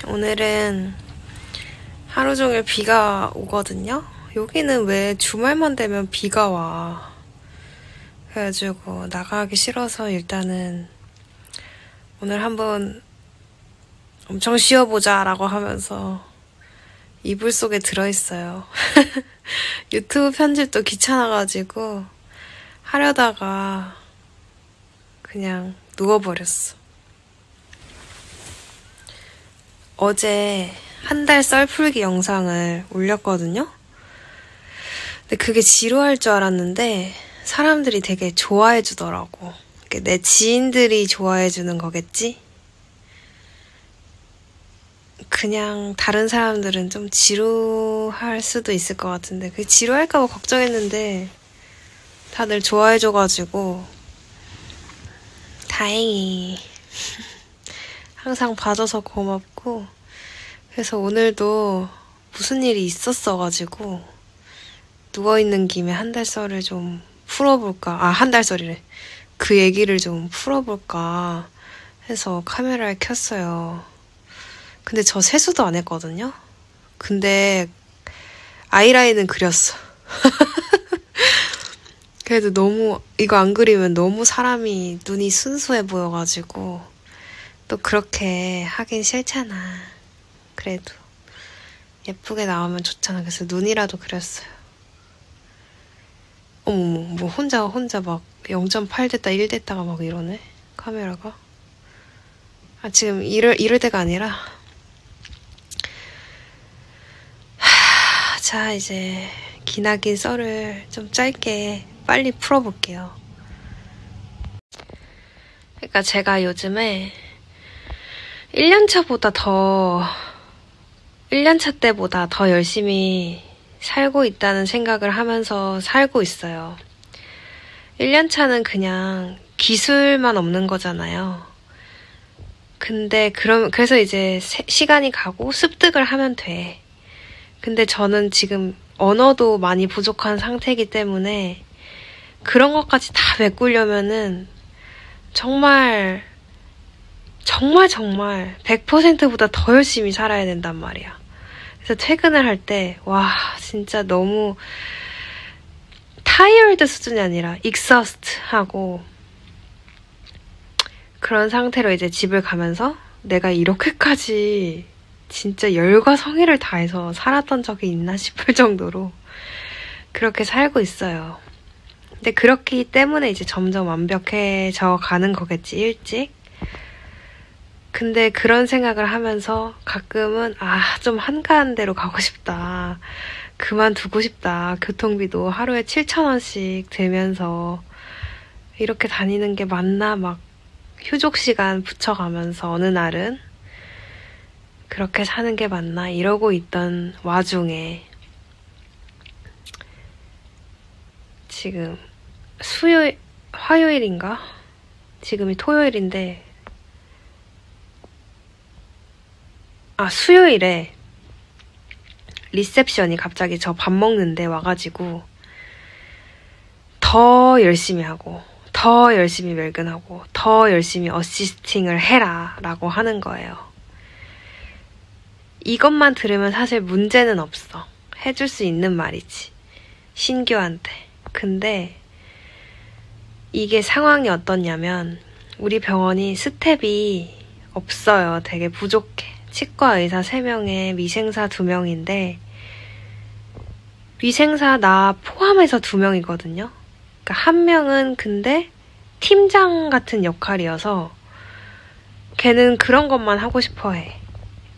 오늘은 하루 종일 비가 오거든요. 여기는 왜 주말만 되면 비가 와. 그래가지고 나가기 싫어서 일단은 오늘 한번 엄청 쉬어보자 라고 하면서 이불 속에 들어있어요. 유튜브 편집도 귀찮아가지고 하려다가 그냥 누워버렸어. 어제 한 달 썰풀기 영상을 올렸거든요. 근데 그게 지루할 줄 알았는데 사람들이 되게 좋아해주더라고. 내 지인들이 좋아해주는 거겠지? 그냥 다른 사람들은 좀 지루할 수도 있을 것 같은데 그게 지루할까 봐 걱정했는데 다들 좋아해줘가지고 다행히 항상 봐줘서 고맙고 그래서 오늘도 무슨 일이 있었어가지고 누워있는 김에 한 달 썰을 좀 풀어볼까 한 달 썰이래 그 얘기를 좀 풀어볼까 해서 카메라를 켰어요. 근데 저 세수도 안 했거든요. 근데 아이라인은 그렸어. 그래도 너무 이거 안 그리면 너무 사람이 눈이 순수해 보여가지고 또 그렇게 하긴 싫잖아. 그래도 예쁘게 나오면 좋잖아. 그래서 눈이라도 그렸어요. 어머머, 뭐 혼자 막 0.8 됐다 1 됐다가 막 이러네 카메라가. 지금 이럴 때가 아니라. 자, 이제 기나긴 썰을 좀 짧게 빨리 풀어볼게요. 그러니까 제가 요즘에 1년차 때보다 더 열심히 살고 있다는 생각을 하면서 살고 있어요. 1년차는 그냥 기술만 없는 거잖아요. 근데 그래서 이제 시간이 가고 습득을 하면 돼. 근데 저는 지금 언어도 많이 부족한 상태이기 때문에 그런 것까지 다 메꾸려면은 정말 100%보다 더 열심히 살아야 된단 말이야. 그래서 퇴근을 할 때 와 진짜 너무 tired 수준이 아니라 exhaust 하고 그런 상태로 이제 집을 가면서 내가 이렇게까지 진짜 열과 성의를 다해서 살았던 적이 있나 싶을 정도로 그렇게 살고 있어요. 근데 그렇기 때문에 이제 점점 완벽해져 가는 거겠지, 일찍. 근데 그런 생각을 하면서 가끔은 좀 한가한 데로 가고 싶다. 그만두고 싶다. 교통비도 하루에 7,000원씩 들면서 이렇게 다니는 게 맞나 막 휴족 시간 붙여가면서 어느 날은 그렇게 사는 게 맞나 이러고 있던 와중에 지금 화요일인가? 지금이 토요일인데 수요일에 리셉션이 갑자기 저 밥 먹는데 와가지고 더 열심히 하고 더 열심히 멸근하고 더 열심히 어시스팅을 해라 라고 하는 거예요. 이것만 들으면 사실 문제는 없어. 해줄 수 있는 말이지. 신규한테. 근데 이게 상황이 어떻냐면 우리 병원이 스텝이 없어요. 되게 부족해. 치과 의사 3명에 위생사 2명인데 위생사 나 포함해서 2명이거든요. 그러니까 1명은 근데 팀장 같은 역할이어서 걔는 그런 것만 하고 싶어 해.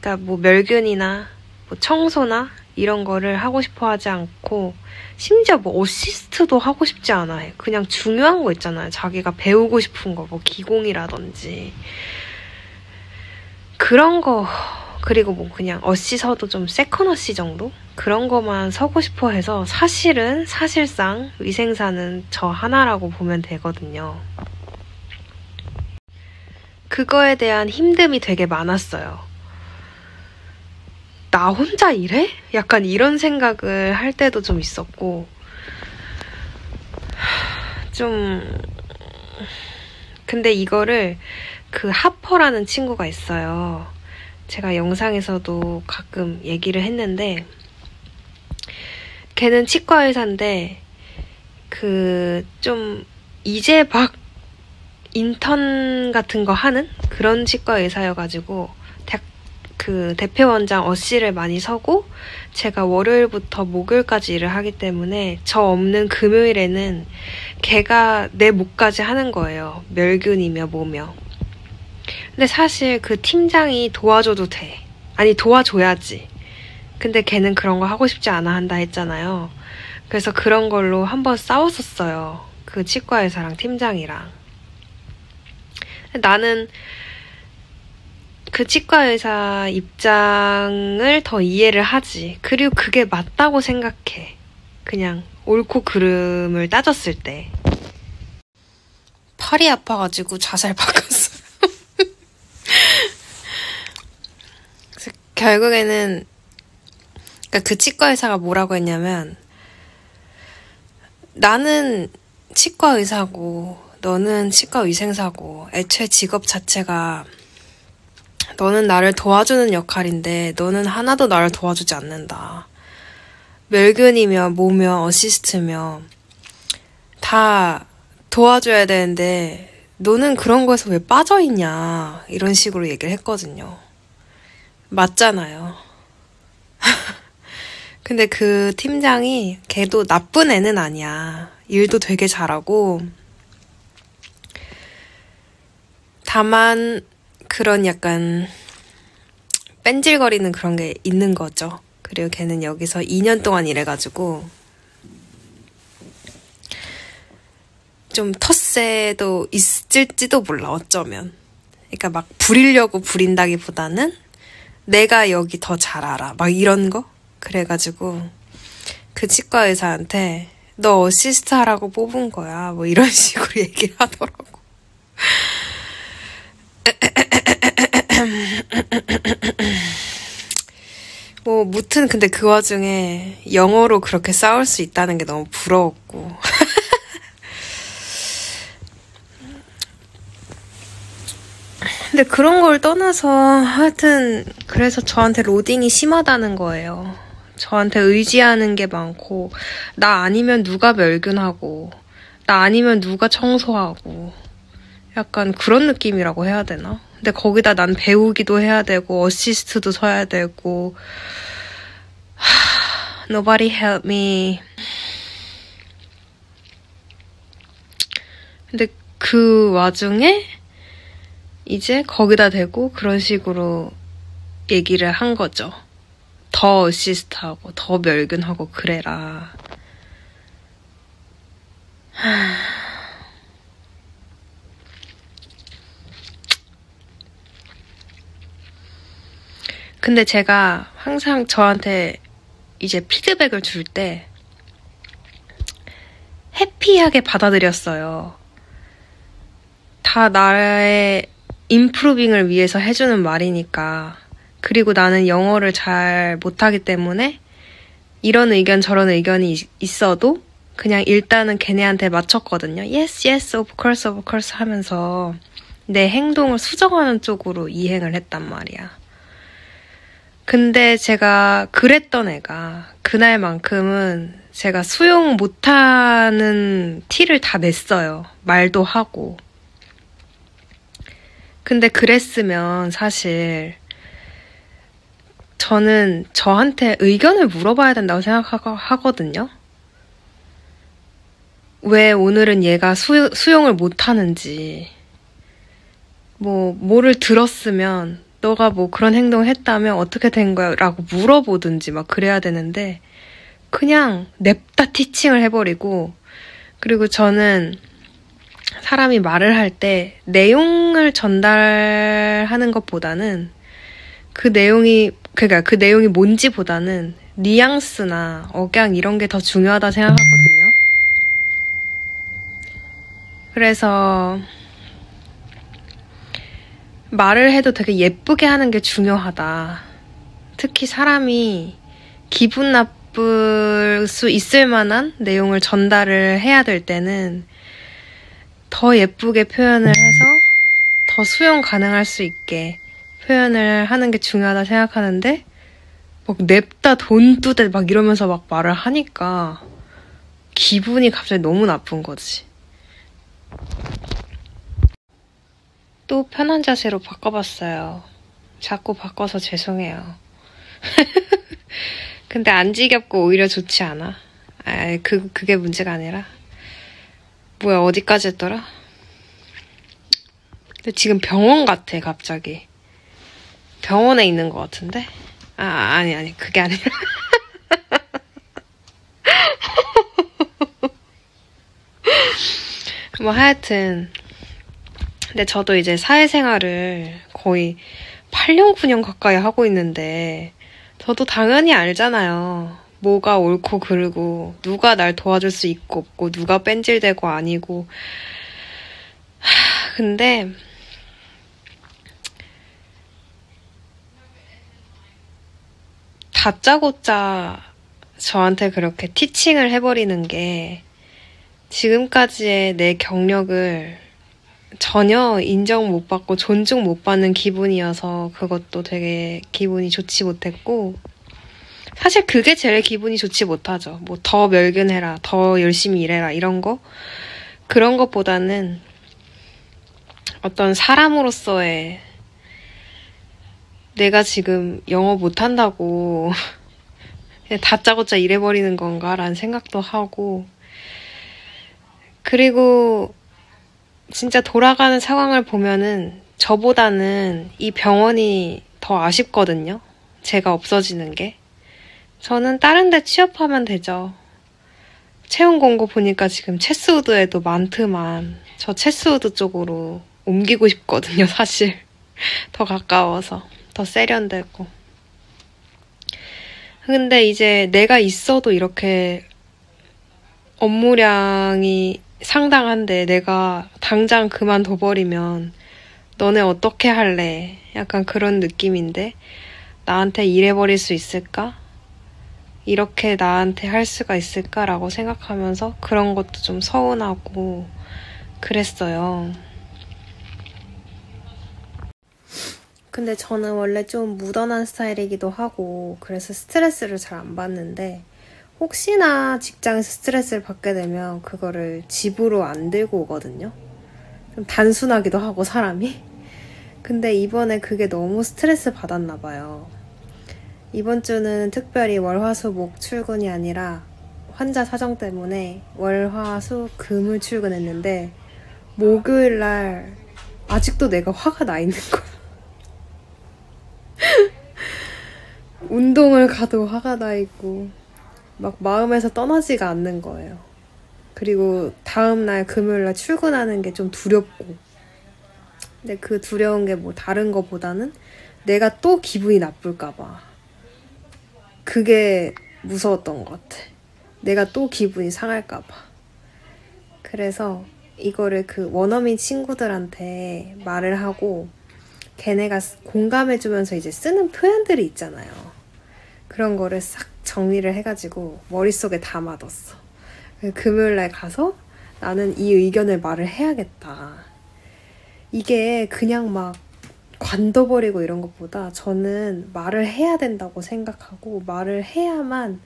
그러니까 뭐 멸균이나 뭐 청소나 이런 거를 하고 싶어 하지 않고 심지어 뭐 어시스트도 하고 싶지 않아 해. 그냥 중요한 거 있잖아요. 자기가 배우고 싶은 거, 뭐 기공이라든지 그런 거, 그리고 뭐 그냥 어시서도 좀 세컨 어시 정도? 그런 거만 서고 싶어 해서 사실상 위생사는 저 하나라고 보면 되거든요. 그거에 대한 힘듦이 되게 많았어요. 나 혼자 이래? 약간 이런 생각을 할 때도 좀 있었고 좀 근데 이거를 그 하퍼라는 친구가 있어요. 제가 영상에서도 가끔 얘기를 했는데, 걔는 치과 의사인데 좀 이제 막 인턴 같은 거 하는 그런 치과 의사여가지고 그 대표원장 어씨를 많이 서고, 제가 월요일부터 목요일까지 일을 하기 때문에 저 없는 금요일에는 걔가 내 목까지 하는 거예요. 멸균이며 뭐며. 근데 사실 그 팀장이 도와줘도 돼. 아니, 도와줘야지. 근데 걔는 그런 거 하고 싶지 않아 한다 했잖아요. 그래서 그런 걸로 한번 싸웠었어요. 그 치과 의사랑 팀장이랑. 나는 그 치과 의사 입장을 더 이해를 하지. 그리고 그게 맞다고 생각해. 그냥 옳고 그름을 따졌을 때. 팔이 아파가지고 자살 바꿨어요. 그래서 결국에는 그 치과 의사가 뭐라고 했냐면, 나는 치과 의사고 너는 치과 위생사고, 애초에 직업 자체가 너는 나를 도와주는 역할인데 너는 하나도 나를 도와주지 않는다. 멸균이며 뭐며 어시스트며 다 도와줘야 되는데 너는 그런 거에서 왜 빠져있냐, 이런 식으로 얘기를 했거든요. 맞잖아요. 근데 그 팀장이 걔도 나쁜 애는 아니야. 일도 되게 잘하고, 다만 그런 약간 뺀질거리는 그런 게 있는 거죠. 그리고 걔는 여기서 2년 동안 일해가지고 좀 텃세도 있을지도 몰라, 어쩌면. 그러니까 막 부리려고 부린다기보다는 내가 여기 더 잘 알아, 막 이런 거. 그래가지고 그 치과 의사한테 너 어시스트 하라고 뽑은 거야, 뭐 이런 식으로 얘기를 하더라고. 뭐 무튼 근데 그 와중에 영어로 그렇게 싸울 수 있다는 게 너무 부러웠고. 근데 그런 걸 떠나서 하여튼 그래서 저한테 로딩이 심하다는 거예요. 저한테 의지하는 게 많고, 나 아니면 누가 멸균하고, 나 아니면 누가 청소하고, 약간 그런 느낌이라고 해야 되나? 근데 거기다 난 배우기도 해야 되고 어시스트도 서야 되고. Nobody help me. 근데 그 와중에 이제 거기다 대고 그런 식으로 얘기를 한 거죠. 더 어시스트하고 더 멸균하고 그래라. 근데 제가 항상 저한테 이제 피드백을 줄 때 해피하게 받아들였어요. 다 나의 임프루빙을 위해서 해주는 말이니까. 그리고 나는 영어를 잘 못하기 때문에 이런 의견 저런 의견이 있어도 그냥 일단은 걔네한테 맞췄거든요. Yes, yes, of course 하면서 내 행동을 수정하는 쪽으로 이행을 했단 말이야. 근데 제가 그랬던 애가 그날만큼은 제가 수용 못하는 티를 다 냈어요. 말도 하고. 근데 그랬으면 사실 저는 저한테 의견을 물어봐야 된다고 생각하거든요. 왜 오늘은 얘가 수용을 못하는지, 뭐를 들었으면 너가 뭐 그런 행동을 했다면 어떻게 된 거야? 라고 물어보든지 막 그래야 되는데 그냥 냅다 티칭을 해버리고, 그리고 저는 사람이 말을 할 때 내용을 전달하는 것보다는 그 내용이 뭔지보다는 뉘앙스나 억양 이런 게 더 중요하다 생각하거든요. 그래서 말을 해도 되게 예쁘게 하는 게 중요하다. 특히 사람이 기분 나쁠 수 있을 만한 내용을 전달을 해야 될 때는 더 예쁘게 표현을 해서 더 수용 가능할 수 있게 표현을 하는 게 중요하다 생각하는데 막 냅다 돈 두대 막 이러면서 막 말을 하니까 기분이 갑자기 너무 나쁜 거지. 또 편한 자세로 바꿔봤어요. 자꾸 바꿔서 죄송해요. 근데 안 지겹고 오히려 좋지 않아? 그게 문제가 아니라. 뭐야, 어디까지 했더라? 근데 지금 병원 같아, 갑자기. 병원에 있는 것 같은데? 아니, 그게 아니라. 뭐, 하여튼. 근데 저도 이제 사회생활을 거의 8년, 9년 가까이 하고 있는데, 저도 당연히 알잖아요. 뭐가 옳고 그르고, 누가 날 도와줄 수 있고 없고, 누가 뺀질대고 아니고. 근데, 다짜고짜 저한테 그렇게 티칭을 해버리는 게 지금까지의 내 경력을 전혀 인정 못 받고 존중 못 받는 기분이어서 그것도 되게 기분이 좋지 못했고, 사실 그게 제일 기분이 좋지 못하죠. 뭐 더 멸균해라, 더 열심히 일해라 이런 거, 그런 것보다는 어떤 사람으로서의 내가 지금 영어 못한다고 그냥 다짜고짜 일해버리는 건가라는 생각도 하고, 그리고 진짜 돌아가는 상황을 보면은 저보다는 이 병원이 더 아쉽거든요. 제가 없어지는 게. 저는 다른 데 취업하면 되죠. 채용 공고 보니까 지금 체스우드에도 많더만 저 체스우드 쪽으로 옮기고 싶거든요, 사실. 더 가까워서. 더 세련되고. 근데 이제 내가 있어도 이렇게 업무량이 상당한데 내가 당장 그만둬버리면 너네 어떻게 할래? 약간 그런 느낌인데 나한테 일해버릴 수 있을까? 이렇게 나한테 할 수가 있을까라고 생각하면서 그런 것도 좀 서운하고 그랬어요. 근데 저는 원래 좀 무던한 스타일이기도 하고 그래서 스트레스를 잘 안 받는데 혹시나 직장에서 스트레스를 받게 되면 그거를 집으로 안 들고 오거든요. 좀 단순하기도 하고 사람이. 근데 이번에 그게 너무 스트레스 받았나 봐요. 이번 주는 특별히 월화수목 출근이 아니라 환자 사정 때문에 월화수금을 출근했는데 목요일날 아직도 내가 화가 나 있는 거야. 운동을 가도 화가 나 있고 막 마음에서 떠나지가 않는 거예요. 그리고 다음날 금요일날 출근하는 게 좀 두렵고, 근데 그 두려운 게 뭐 다른 거보다는 내가 또 기분이 나쁠까봐 그게 무서웠던 것 같아. 내가 또 기분이 상할까봐. 그래서 이거를 그 원어민 친구들한테 말을 하고 걔네가 공감해주면서 이제 쓰는 표현들이 있잖아요. 그런 거를 싹 정리를 해가지고 머릿속에 담아뒀어. 금요일날 가서 나는 이 의견을 말을 해야겠다. 이게 그냥 막 관둬버리고 이런 것보다 저는 말을 해야 된다고 생각하고 말을 해야만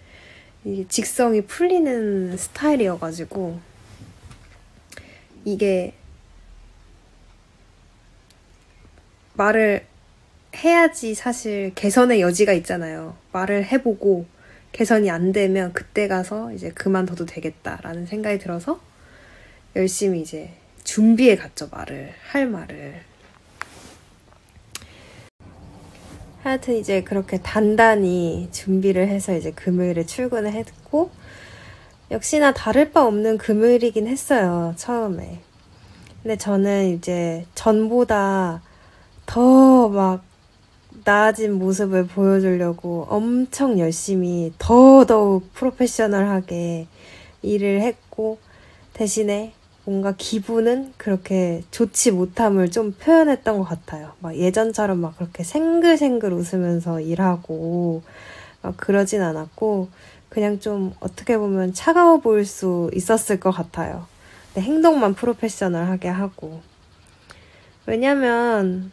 이게 직성이 풀리는 스타일이어가지고 이게 말을 해야지 사실 개선의 여지가 있잖아요. 말을 해보고 개선이 안 되면 그때 가서 이제 그만둬도 되겠다라는 생각이 들어서 열심히 이제 준비해 갔죠. 할 말을. 하여튼 이제 그렇게 단단히 준비를 해서 이제 금요일에 출근을 했고, 역시나 다를 바 없는 금요일이긴 했어요, 처음에. 근데 저는 이제 전보다 더 막 나아진 모습을 보여주려고 엄청 열심히 더더욱 프로페셔널하게 일을 했고, 대신에 뭔가 기분은 그렇게 좋지 못함을 좀 표현했던 것 같아요. 막 예전처럼 막 그렇게 생글생글 웃으면서 일하고 막 그러진 않았고, 그냥 좀 어떻게 보면 차가워 보일 수 있었을 것 같아요. 내 행동만 프로페셔널하게 하고. 왜냐면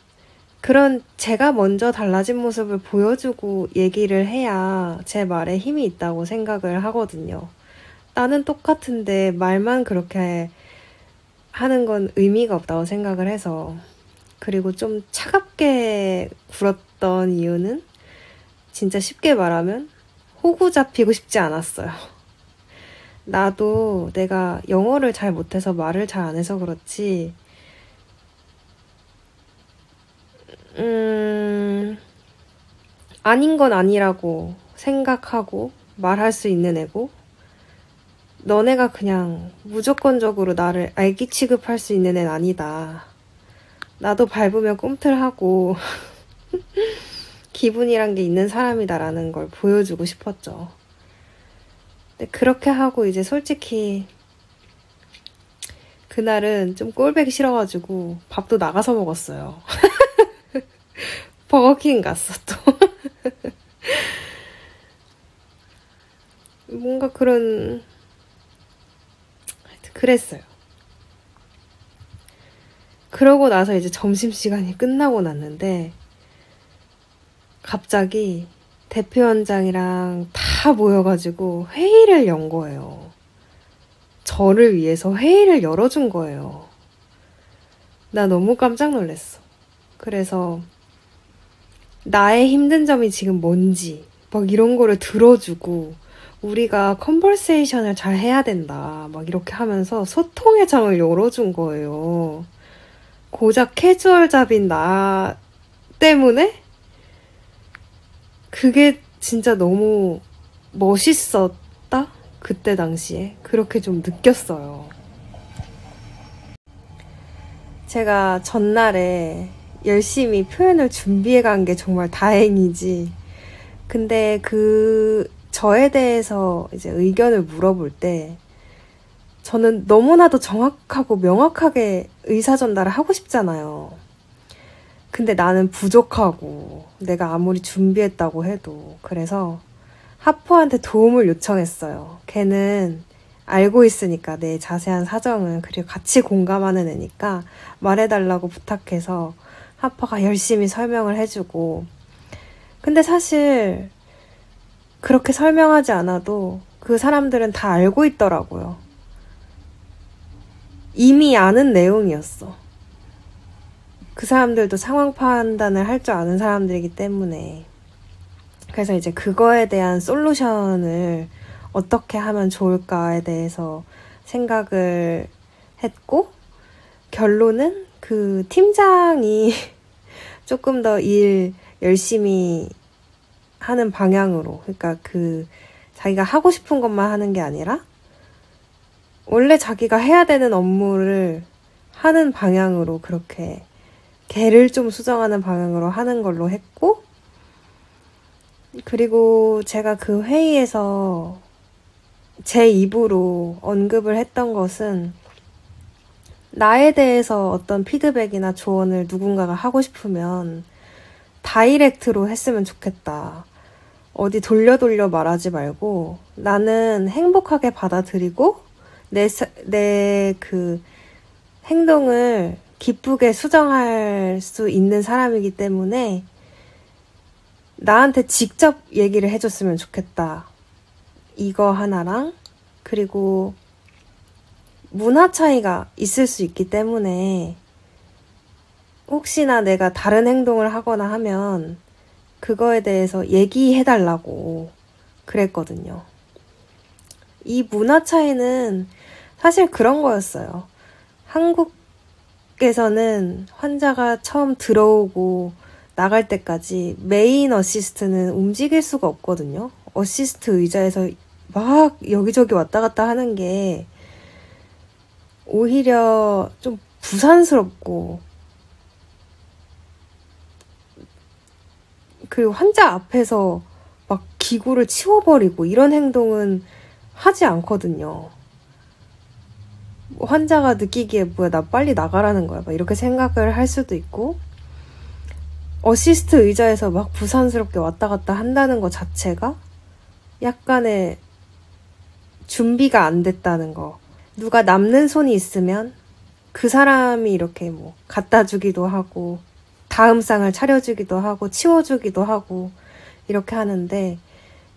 그런 제가 먼저 달라진 모습을 보여주고 얘기를 해야 제 말에 힘이 있다고 생각을 하거든요. 나는 똑같은데 말만 그렇게 하는 건 의미가 없다고 생각을 해서. 그리고 좀 차갑게 굴었던 이유는 진짜 쉽게 말하면 호구 잡히고 싶지 않았어요. 나도 내가 영어를 잘 못해서 말을 잘 안 해서 그렇지 아닌 건 아니라고 생각하고 말할 수 있는 애고, 너네가 그냥 무조건적으로 나를 알기 취급할 수 있는 애는 아니다. 나도 밟으면 꿈틀하고 기분이란 게 있는 사람이다라는 걸 보여주고 싶었죠. 근데 그렇게 하고 이제 솔직히 그날은 좀 꼴보기 싫어가지고 밥도 나가서 먹었어요. 버거킹 갔어 또. 뭔가 그랬어요. 그러고 나서 이제 점심시간이 끝나고 났는데 갑자기 대표원장이랑 다 모여가지고 회의를 연 거예요. 저를 위해서 회의를 열어준 거예요. 나 너무 깜짝 놀랐어. 그래서 나의 힘든 점이 지금 뭔지 막 이런 거를 들어주고, 우리가 컨버세이션을 잘 해야 된다 막 이렇게 하면서 소통의 장을 열어준 거예요. 고작 캐주얼 잡인 나 때문에? 그게 진짜 너무 멋있었다? 그때 당시에 그렇게 좀 느꼈어요. 제가 전날에 열심히 표현을 준비해 간 게 정말 다행이지. 근데 저에 대해서 이제 의견을 물어볼 때 저는 너무나도 정확하고 명확하게 의사전달을 하고 싶잖아요. 근데 나는 부족하고 내가 아무리 준비했다고 해도. 그래서 하포한테 도움을 요청했어요. 걔는 알고 있으니까 내 자세한 사정은, 그리고 같이 공감하는 애니까 말해달라고 부탁해서 하퍼가 열심히 설명을 해주고. 근데 사실 그렇게 설명하지 않아도 그 사람들은 다 알고 있더라고요. 이미 아는 내용이었어. 그 사람들도 상황 판단을 할 줄 아는 사람들이기 때문에. 그래서 이제 그거에 대한 솔루션을 어떻게 하면 좋을까에 대해서 생각을 했고, 결론은 그 팀장이 조금 더 일 열심히 하는 방향으로, 그러니까 자기가 하고 싶은 것만 하는 게 아니라 원래 자기가 해야 되는 업무를 하는 방향으로, 그렇게 걔를 좀 수정하는 방향으로 하는 걸로 했고, 그리고 제가 그 회의에서 제 입으로 언급을 했던 것은, 나에 대해서 어떤 피드백이나 조언을 누군가가 하고 싶으면 다이렉트로 했으면 좋겠다. 어디 돌려 말하지 말고 나는 행복하게 받아들이고 내 그 행동을 기쁘게 수정할 수 있는 사람이기 때문에 나한테 직접 얘기를 해줬으면 좋겠다. 이거 하나랑, 그리고 문화 차이가 있을 수 있기 때문에 혹시나 내가 다른 행동을 하거나 하면 그거에 대해서 얘기해달라고 그랬거든요. 이 문화 차이는 사실 그런 거였어요. 한국에서는 환자가 처음 들어오고 나갈 때까지 메인 어시스트는 움직일 수가 없거든요. 어시스트 의자에서 막 여기저기 왔다 갔다 하는 게 오히려 좀 부산스럽고, 그리고 환자 앞에서 막 기구를 치워버리고 이런 행동은 하지 않거든요. 환자가 느끼기에 뭐야, 나 빨리 나가라는 거야, 막 이렇게 생각을 할 수도 있고, 어시스트 의자에서 막 부산스럽게 왔다 갔다 한다는 것 자체가 약간의 준비가 안 됐다는 거. 누가 남는 손이 있으면 그 사람이 이렇게 뭐 갖다 주기도 하고 다음 쌍을 차려주기도 하고 치워주기도 하고 이렇게 하는데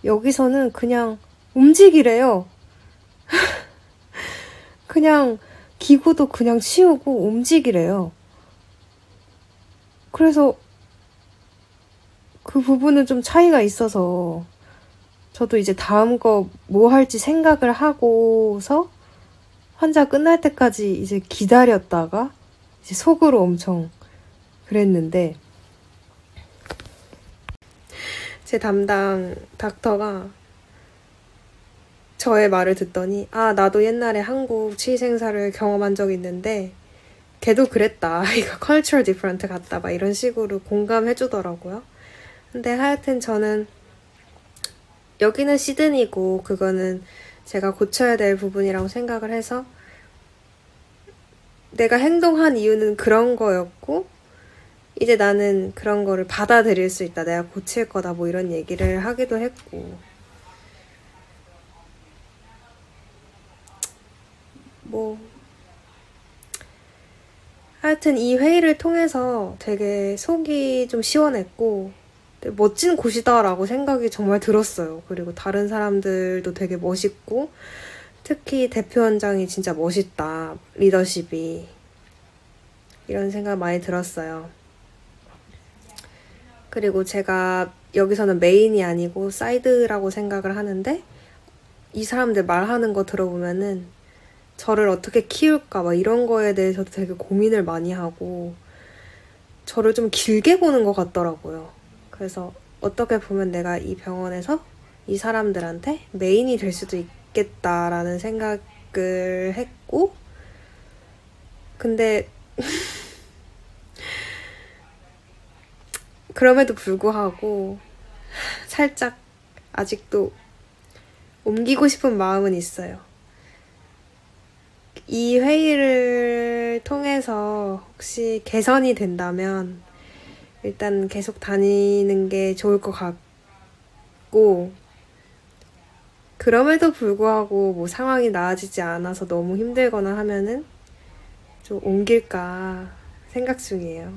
여기서는 그냥 움직이래요. 그냥 기구도 그냥 치우고 움직이래요. 그래서 그 부분은 좀 차이가 있어서 저도 이제 다음 거 뭐 할지 생각을 하고서 환자 끝날 때까지 이제 기다렸다가 이제 속으로 엄청 그랬는데 제 담당 닥터가 저의 말을 듣더니 아 나도 옛날에 한국 치의생사를 경험한 적이 있는데 걔도 그랬다. 이거 cultural different 같다. 막 이런 식으로 공감해 주더라고요. 근데 하여튼 저는 여기는 시드니고 그거는 제가 고쳐야 될 부분이라고 생각을 해서 내가 행동한 이유는 그런 거였고 이제 나는 그런 거를 받아들일 수 있다. 내가 고칠 거다. 뭐 이런 얘기를 하기도 했고 뭐 하여튼 이 회의를 통해서 되게 속이 좀 시원했고 되게 멋진 곳이다라고 생각이 정말 들었어요. 그리고 다른 사람들도 되게 멋있고 특히 대표원장이 진짜 멋있다. 리더십이. 이런 생각 많이 들었어요. 그리고 제가 여기서는 메인이 아니고 사이드라고 생각을 하는데 이 사람들 말하는 거 들어보면은 저를 어떻게 키울까 막 이런 거에 대해서도 되게 고민을 많이 하고 저를 좀 길게 보는 것 같더라고요. 그래서 어떻게 보면 내가 이 병원에서 이 사람들한테 메인이 될 수도 있겠다라는 생각을 했고 근데 그럼에도 불구하고 살짝 아직도 옮기고 싶은 마음은 있어요. 이 회의를 통해서 혹시 개선이 된다면 일단 계속 다니는 게 좋을 것 같고 그럼에도 불구하고 뭐 상황이 나아지지 않아서 너무 힘들거나 하면은 좀 옮길까 생각 중이에요.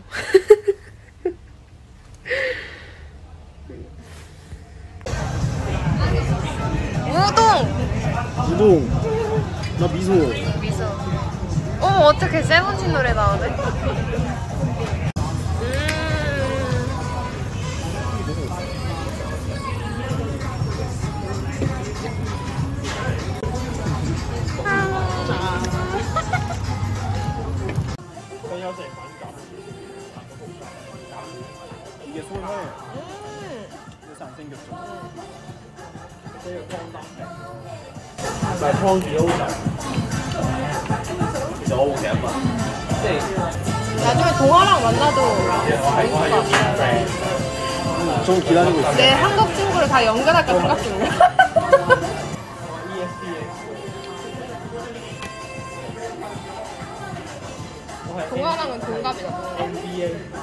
우동! 나 미소. 미소. 어머 어떻게 세븐틴 노래 나오네? 이게 소해. 그래서 안 생겼죠. 나중에 동아랑 만나도 좀 기다리고 있어요. 내 한국 친구를 다 연결할까 생각 중이야. 동아랑은 동갑이거든.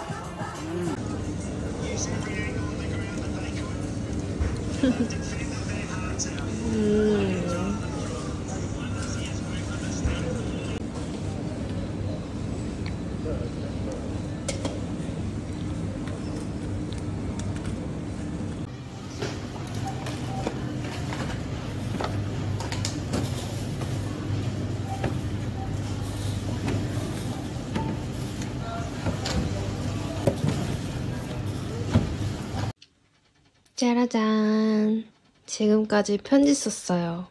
짜라잔. 지금까지 편지 썼어요.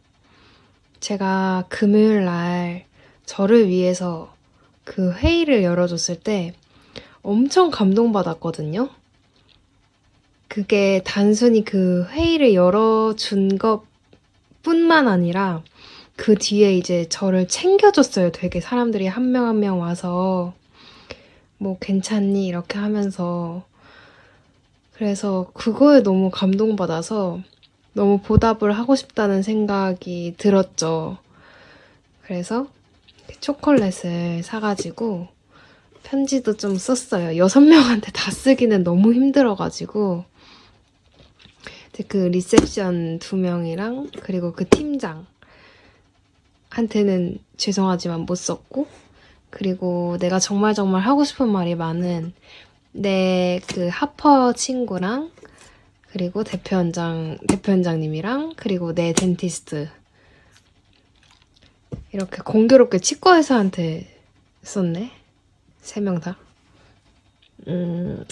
제가 금요일 날 저를 위해서 그 회의를 열어줬을 때 엄청 감동받았거든요. 그게 단순히 그 회의를 열어준 것 뿐만 아니라 그 뒤에 이제 저를 챙겨줬어요. 되게 사람들이 한 명 한 명 와서 뭐 괜찮니? 이렇게 하면서 그래서 그거에 너무 감동받아서 너무 보답을 하고 싶다는 생각이 들었죠. 그래서 초콜릿을 사가지고 편지도 좀 썼어요. 6명한테 다 쓰기는 너무 힘들어가지고 그 리셉션 2명이랑 그리고 그 팀장 한테는 죄송하지만 못 썼고, 그리고 내가 정말 하고 싶은 말이 많은 내 그 하퍼 친구랑, 그리고 대표원장님이랑, 그리고 내 덴티스트, 이렇게 공교롭게 치과의사한테 썼네. 3명 다.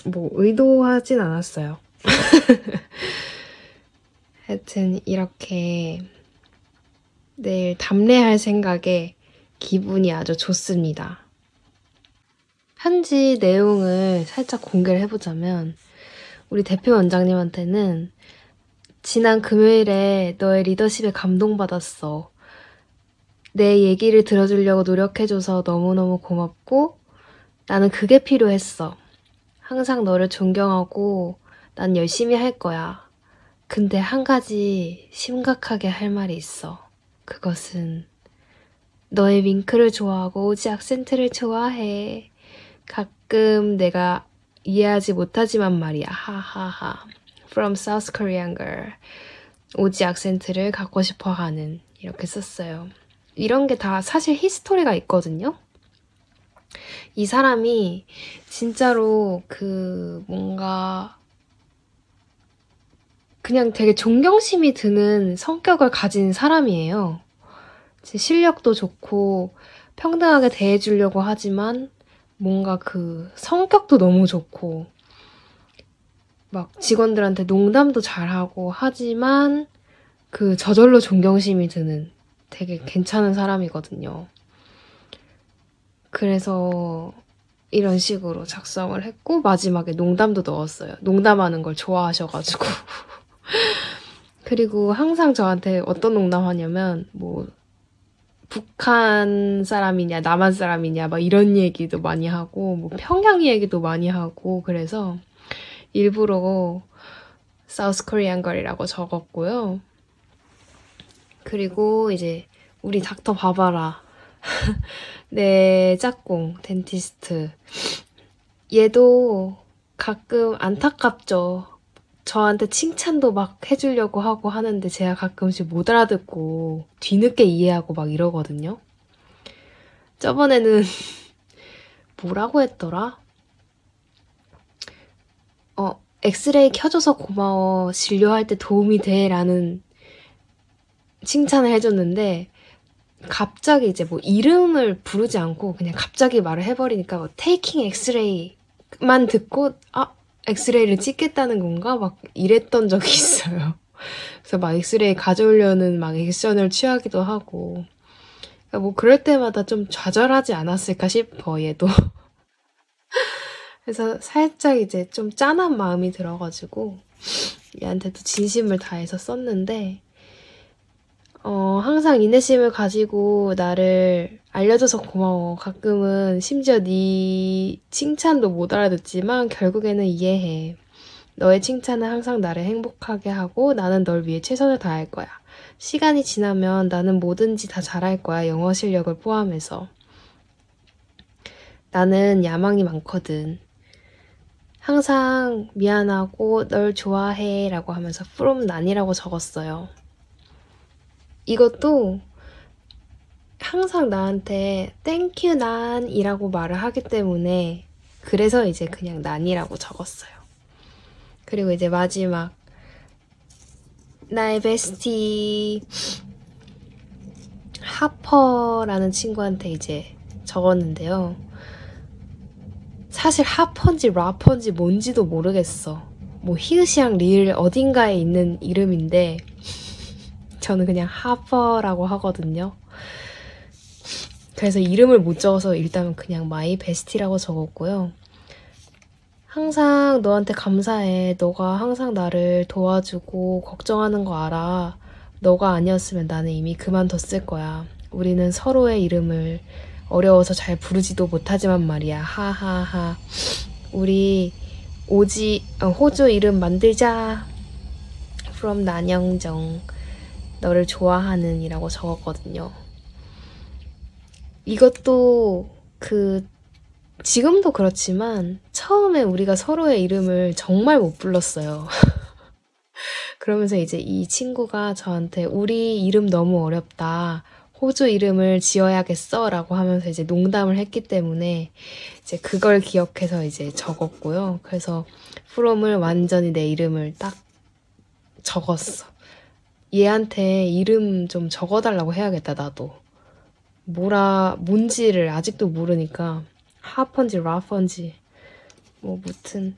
뭐 의도하진 않았어요. 하여튼 이렇게 내일 답례할 생각에 기분이 아주 좋습니다. 편지 내용을 살짝 공개를 해보자면, 우리 대표 원장님한테는 지난 금요일에 너의 리더십에 감동받았어. 내 얘기를 들어주려고 노력해줘서 너무너무 고맙고, 나는 그게 필요했어. 항상 너를 존경하고 난 열심히 할 거야. 근데 한 가지 심각하게 할 말이 있어. 그것은 너의 윙크를 좋아하고 오지 악센트를 좋아해. 가끔 내가 이해하지 못하지만 말이야. 하하하. From South Korean girl. 오지 악센트를 갖고 싶어 하는. 이렇게 썼어요. 이런 게 다 사실 히스토리가 있거든요. 이 사람이 진짜로 뭔가 그냥 되게 존경심이 드는 성격을 가진 사람이에요. 실력도 좋고 평등하게 대해주려고 하지만 뭔가 성격도 너무 좋고 막 직원들한테 농담도 잘하고 하지만 저절로 존경심이 드는 되게 괜찮은 사람이거든요. 그래서 이런 식으로 작성을 했고 마지막에 농담도 넣었어요. 농담하는 걸 좋아하셔가지고. 그리고 항상 저한테 어떤 농담하냐면 뭐 북한 사람이냐 남한 사람이냐 막 이런 얘기도 많이 하고 뭐 평양 얘기도 많이 하고, 그래서 일부러 사우스 코리안 걸이라고 적었고요. 그리고 이제 우리 닥터 바바라 내 짝꿍 덴티스트, 얘도 가끔 안타깝죠. 저한테 칭찬도 막 해주려고 하고 하는데 제가 가끔씩 못 알아듣고 뒤늦게 이해하고 막 이러거든요. 저번에는 뭐라고 했더라? 엑스레이 켜줘서 고마워, 진료할 때 도움이 돼 라는 칭찬을 해줬는데 갑자기 이제 뭐 이름을 부르지 않고 그냥 갑자기 말을 해버리니까 뭐 테이킹 엑스레이만 듣고 엑스레이를 찍겠다는 건가? 막 이랬던 적이 있어요. 그래서 막 엑스레이 가져오려는 막 액션을 취하기도 하고, 그러니까 뭐 그럴 때마다 좀 좌절하지 않았을까 싶어, 얘도. 그래서 살짝 이제 좀 짠한 마음이 들어가지고 얘한테도 진심을 다해서 썼는데, 항상 인내심을 가지고 나를 알려줘서 고마워. 가끔은 심지어 네 칭찬도 못 알아듣지만 결국에는 이해해. 너의 칭찬은 항상 나를 행복하게 하고 나는 널 위해 최선을 다할 거야. 시간이 지나면 나는 뭐든지 다 잘할 거야. 영어 실력을 포함해서. 나는 야망이 많거든. 항상 미안하고 널 좋아해 라고 하면서 from 난이라고 적었어요. 이것도 항상 나한테 thank you 난이라고 말을 하기 때문에 그래서 이제 그냥 난이라고 적었어요. 그리고 이제 마지막 나의 베스티 하퍼라는 친구한테 이제 적었는데요. 사실 하퍼인지 라퍼인지 뭔지도 모르겠어. 뭐 히읗이랑 리을 어딘가에 있는 이름인데 저는 그냥 하퍼라고 하거든요. 그래서 이름을 못 적어서 일단 그냥 마이 베스티라고 적었고요. 항상 너한테 감사해. 너가 항상 나를 도와주고 걱정하는 거 알아. 너가 아니었으면 나는 이미 그만뒀을 거야. 우리는 서로의 이름을 어려워서 잘 부르지도 못하지만 말이야. 하하하. 우리 호주 이름 만들자. From 난영정. 너를 좋아하는 이라고 적었거든요. 이것도 지금도 그렇지만 처음에 우리가 서로의 이름을 정말 못 불렀어요. 그러면서 이제 이 친구가 저한테 우리 이름 너무 어렵다. 호주 이름을 지어야겠어 라고 하면서 이제 농담을 했기 때문에 이제 그걸 기억해서 이제 적었고요. 그래서 from을 완전히 내 이름을 딱 적었어. 얘한테 이름 좀 적어달라고 해야겠다, 나도. 뭔지를 아직도 모르니까 하펀지, 라펀지 뭐 무튼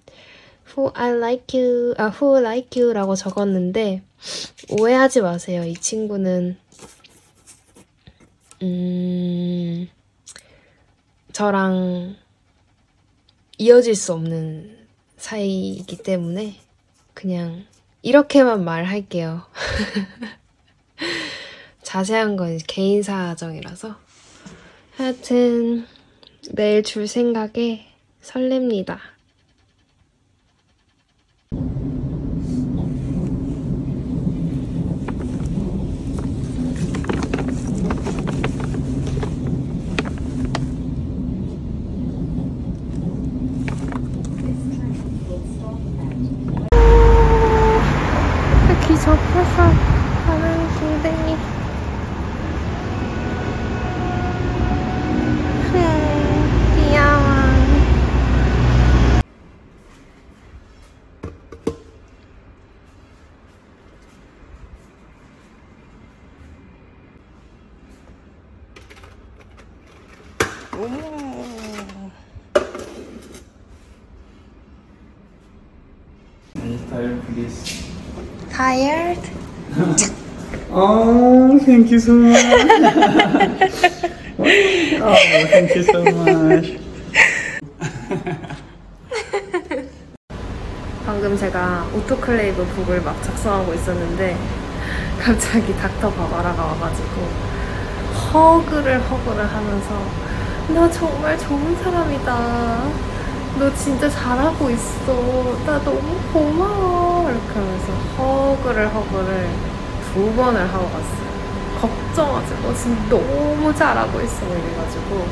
Who I like you, Who like you 라고 적었는데 오해하지 마세요. 이 친구는 저랑 이어질 수 없는 사이이기 때문에 그냥 이렇게만 말할게요. 자세한 건 개인 사정이라서. 하여튼 내일 줄 생각에 설렙니다. 기 접어서 가는 궁뎅이. 귀여워. tired, please. Tired? Oh, thank you so much. Oh, thank you so much. 방금 제가 오토클레이브 북을 막 작성하고 있었는데 갑자기 닥터 바바라가 와가지고 허그를 하면서 너 정말 좋은 사람이다. 너 진짜 잘하고 있어. 나 너무 고마워. 이렇게 하면서 허그를 2번을 하고 갔어요. 걱정하지 마. 너 진짜 너무 잘하고 있어. 이래가지고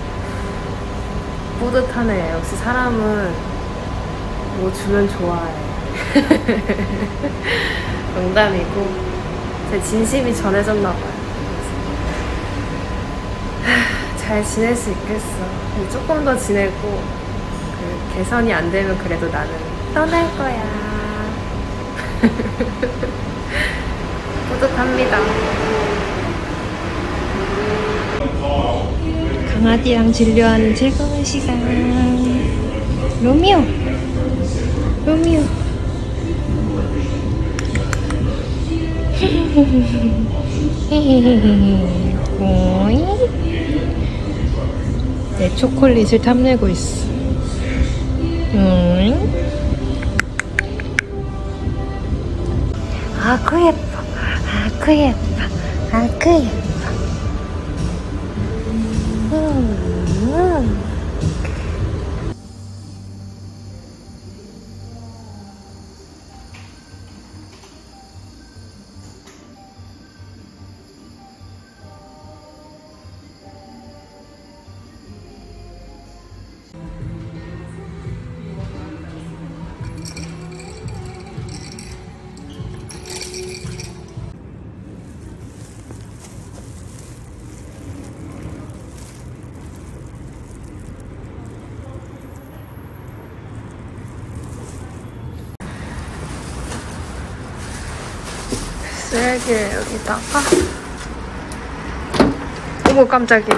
뿌듯하네. 역시 사람은 뭐 주면 좋아해. 농담이고 제 진심이 전해졌나봐요. 잘 지낼 수 있겠어. 조금 더 지내고 개선이 안 되면 그래도 나는 떠날 거야. 뿌듯합니다. 강아지랑 진료하는 즐거운 시간. 로미오. 오이. 내 초콜릿을 탐내고 있어. 아구 예뻐. 쓰레기를 여기다가. 어머 깜짝이야.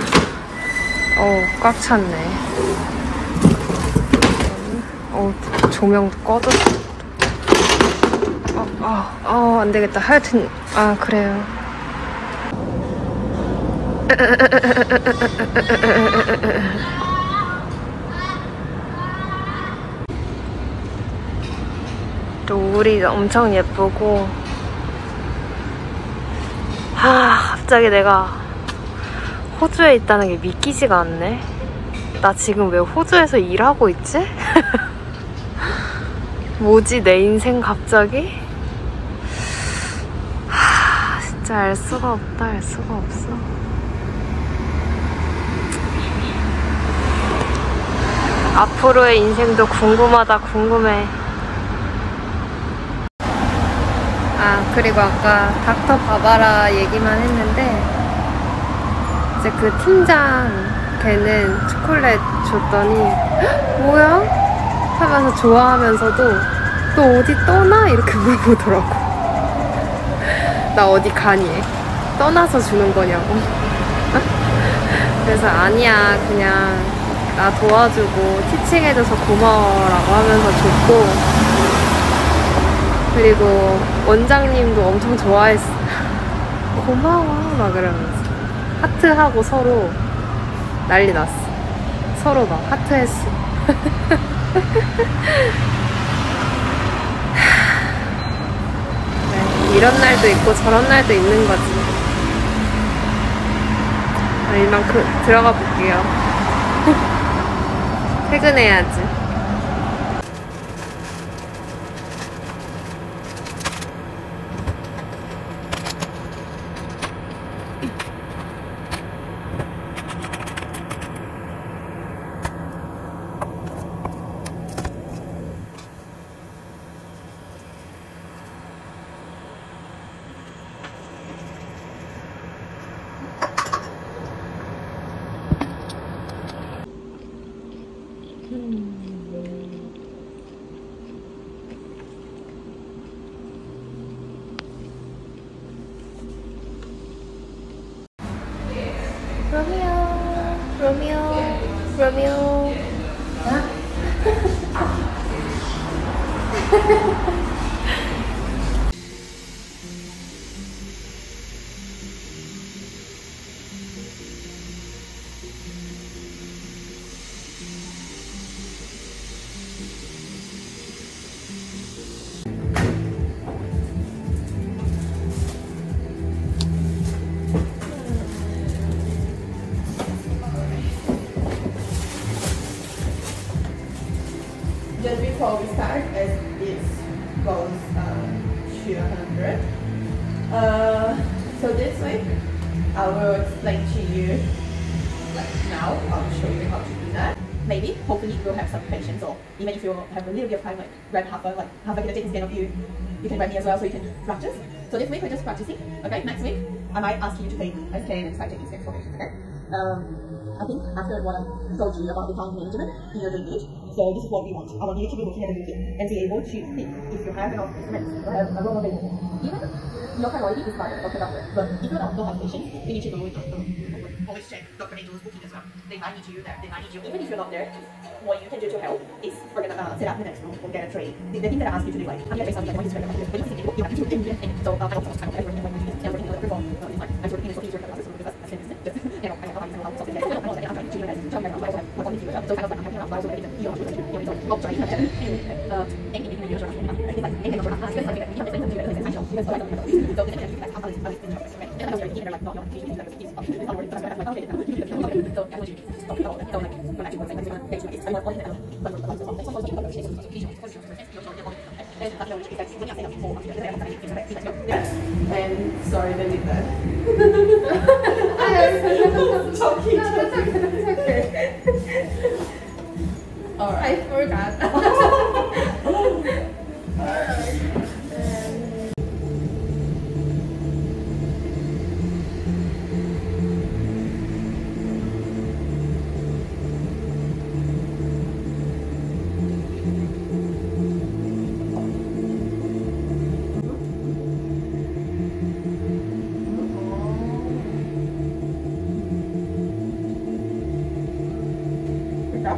꽉 찼네. 조명도 꺼졌어. 안 되겠다. 하여튼 그래요. 노을이 엄청 예쁘고. 갑자기 내가 호주에 있다는 게 믿기지가 않네. 나 지금 왜 호주에서 일하고 있지? 뭐지 내 인생 갑자기? 진짜 알 수가 없다. 알 수가 없어. 앞으로의 인생도 궁금하다. 궁금해. 그리고 아까 닥터 바바라 얘기만 했는데 이제 그 팀장 걔는 초콜릿 줬더니 뭐야? 하면서 좋아하면서도 너 어디 떠나? 이렇게 물어보더라고. 나 어디 가니? 떠나서 주는 거냐고. 그래서 아니야, 그냥 나 도와주고 티칭해줘서 고마워라고 하면서 줬고, 그리고 원장님도 엄청 좋아했어. 고마워 막 그러면서 하트하고 서로 난리 났어. 서로 막 하트했어. 네, 이런 날도 있고 저런 날도 있는 거지. 이만 들어가 볼게요. 퇴근해야지. 로미오. Just before we start, as this goes to 100. So this week, I will explain to you, like now, I'll show you how to do that. Maybe, hopefully you'll have some patience, or even if you have a little bit of time, like grab half a guillotine instead of you can grab me as well, so you can practice. So this week we're just practicing, okay? Next week, I might ask you to take SK and start taking steps formations, okay? I think after what I told you about the time management in your language, so this is what we want. I want you to be looking at the music and be able to think if you have enough instruments or have a role available. Even your priority is partner or conductor, but if you don't have patience, you need to go with always check Dr. Angel's booking as well. They might need you there, they might need you. Even if you're not there, what you can do to help is we're gonna set up the next room or get a tray. The thing that I ask you to do, like, I'm gonna say something, I want you to spend a minute, but you have to do it. So I don't have time for everything when you and working on the reform. It's like, I'm sort of in this easier classes because that's the same just, you know, I have something like that. I'm trying to do it, so I have one thing to do. So I was like, I'm having a lot of ways that you know, I'll try to have anything in your journal. It's like, anything over us, it's like, you have to say something that is essential. So I don't know. So this is like, how is it in your okay? And I was like, like, not your education, like, it's up to the other, but I'm like, okay, so I want you to stop it all. So like, when I do something, I'm going to take I want one thing, but I'm going to take something, and that's when I say I'm full and sorry that did that. I'm talking. No, that's okay. That's okay. All right. I forgot. All right.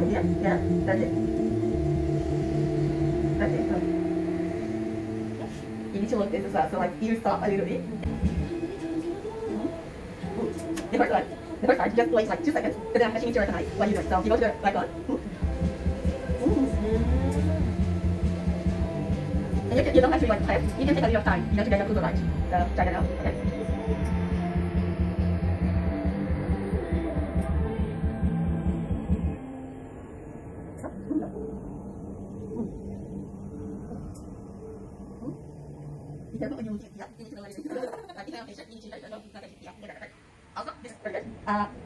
Yeah, that's it. That's it. You need to look this as well. So like you stop a little bit. The first part, just like 2 seconds, but then actually need to recognize what you're doing. So you go to the right one. And you don't have to like clap. You can take a little time. You have to get up to the right. So try that out. Okay.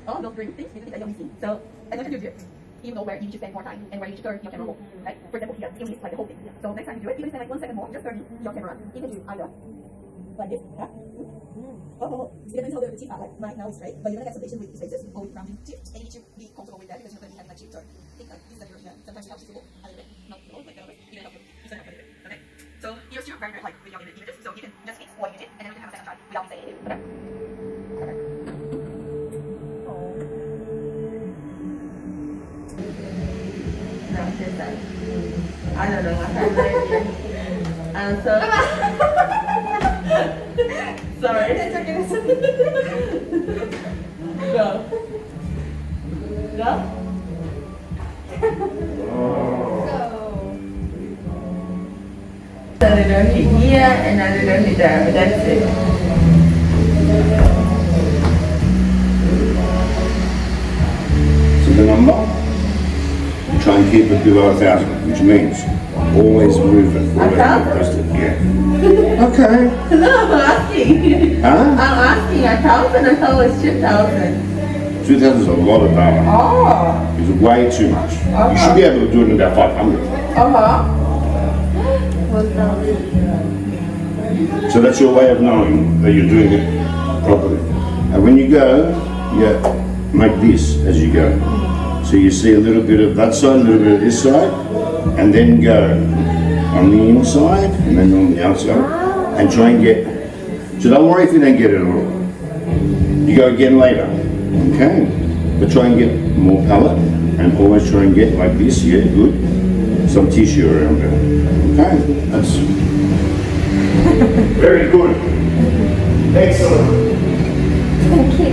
All those three things you think that you're missing. So I want you to do it. You know where you need to spend more time and where you need to turn your camera more. Right? For example, here, you miss like the whole thing. So next time you do it, you can spend like 1 second more, just turning your camera. You can do either like this, yeah? Oh, you can tell the teeth are like right now straight, but you're gonna get some patient with spaces or with rounding teeth, and you need to be comfortable with that because you're gonna have that cheek. So I think like this is the version that sometimes it helps you a little bit, not a lot, like that, but you can help you. It's gonna help a little bit. Okay. So here's two very like really images. So you can just fix what you did, and then we can have a second try without saying anything. Okay. I don't know. I have no idea. I'm so sorry. It's okay. Go. Go. So they don't hit here and now they don't hit there, but that's it. So the number, you try and keep it below 1,000, which means always move it. Always press it. Yeah. Okay. No, I'm asking. Huh? I'm asking. 1,000. I thought it was 2,000. 2,000 is a lot of data. Oh. It's way too much. You should be able to do it in about 500. So that's your way of knowing that you're doing it properly. And when you go, you make this as you go. So you see a little bit of that side, a little bit of this side, and then go on the inside and then on the outside, and try and get. So don't worry if you don't get it all. You go again later, okay? But try and get more palate, and always try and get like this. Yeah, good. Some tissue around it. Okay, that's very good. Excellent. Thank you.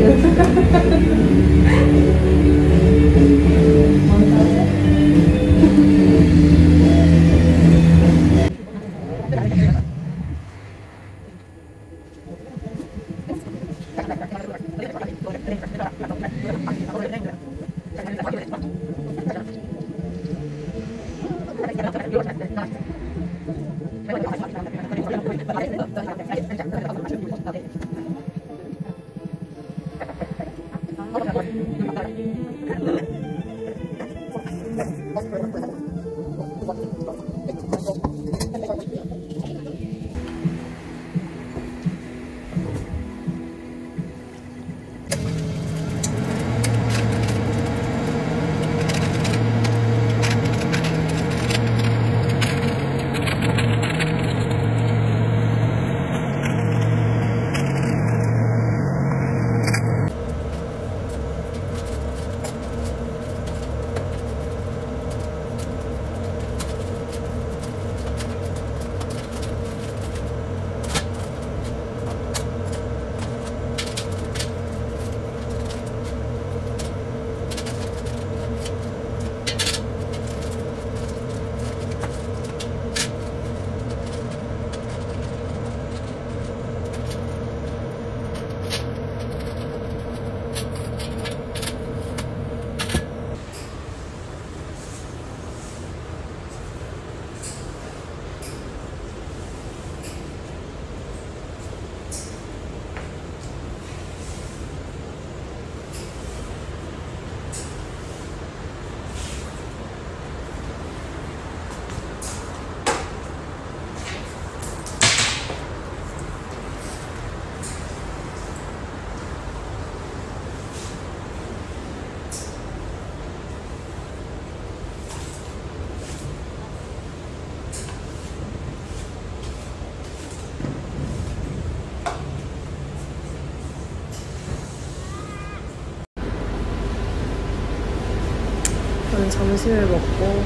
저는 점심을 먹고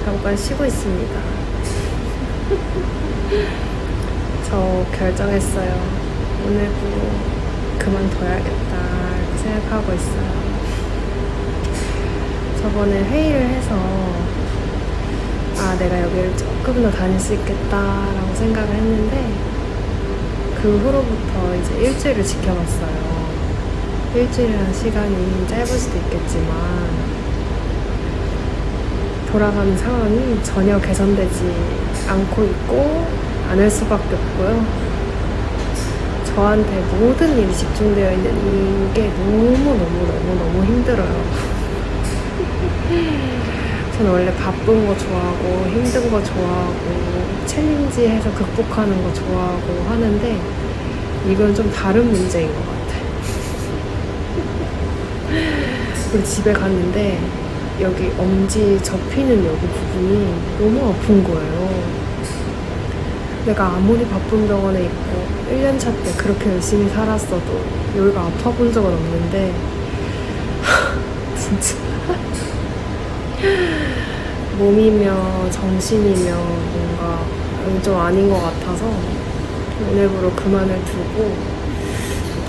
잠깐 쉬고 있습니다. 저 결정했어요. 오늘도 그만둬야겠다 이렇게 생각하고 있어요. 저번에 회의를 해서 내가 여기를 조금 더 다닐 수 있겠다라고 생각을 했는데 그 후로부터 이제 일주일을 지켜봤어요. 일주일이라는 시간이 짧을 수도 있겠지만 돌아가는 상황이 전혀 개선되지 않고 있고 않을 수밖에 없고요. 저한테 모든 일이 집중되어 있는 이게 너무 힘들어요. 저는 원래 바쁜 거 좋아하고 힘든 거 좋아하고 챌린지해서 극복하는 거 좋아하고 하는데 이건 좀 다른 문제인 것 같아. 그리고 집에 갔는데 여기 엄지 접히는 여기 부분이 너무 아픈 거예요. 내가 아무리 바쁜 병원에 있고 1년차 때 그렇게 열심히 살았어도 여기가 아파 본 적은 없는데 진짜 몸이며 정신이며 뭔가 좀 아닌 것 같아서 오늘부로 그만을 두고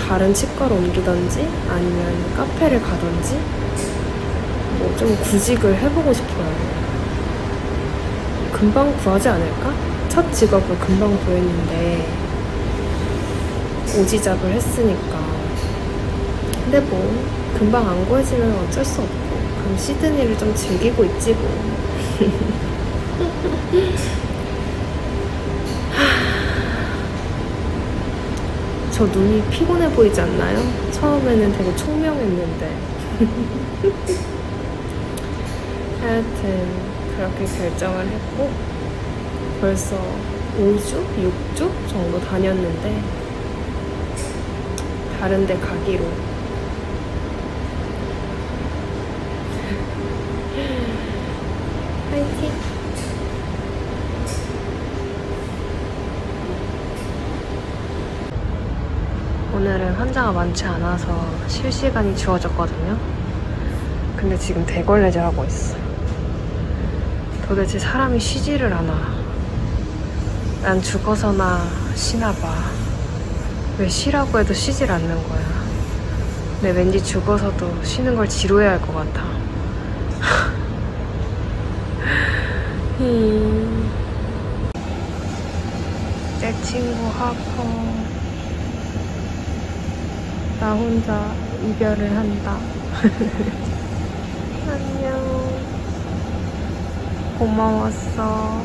다른 치과로 옮기던지 아니면 카페를 가던지 뭐 좀 구직을 해보고 싶어요. 금방 구하지 않을까? 첫 직업을 금방 구했는데 오지잡을 했으니까. 근데 뭐 금방 안 구해지면 어쩔 수 없고 그럼 시드니를 좀 즐기고 있지 뭐. 저 눈이 피곤해 보이지 않나요? 처음에는 되게 총명했는데. 하여튼 그렇게 결정을 했고 벌써 5주? 6주 정도 다녔는데 다른 데 가기로. 파이팅! 오늘은 환자가 많지 않아서 쉴 시간이 주어졌거든요. 근데 지금 대걸레질 하고 있어. 도대체 사람이 쉬지를 않아. 난 죽어서나 쉬나봐. 왜 쉬라고 해도 쉬질 않는 거야. 근데 왠지 죽어서도 쉬는 걸 지루해 할 것 같아. 내 친구 하퍼. 나 혼자 이별을 한다. 안녕. 고마웠어.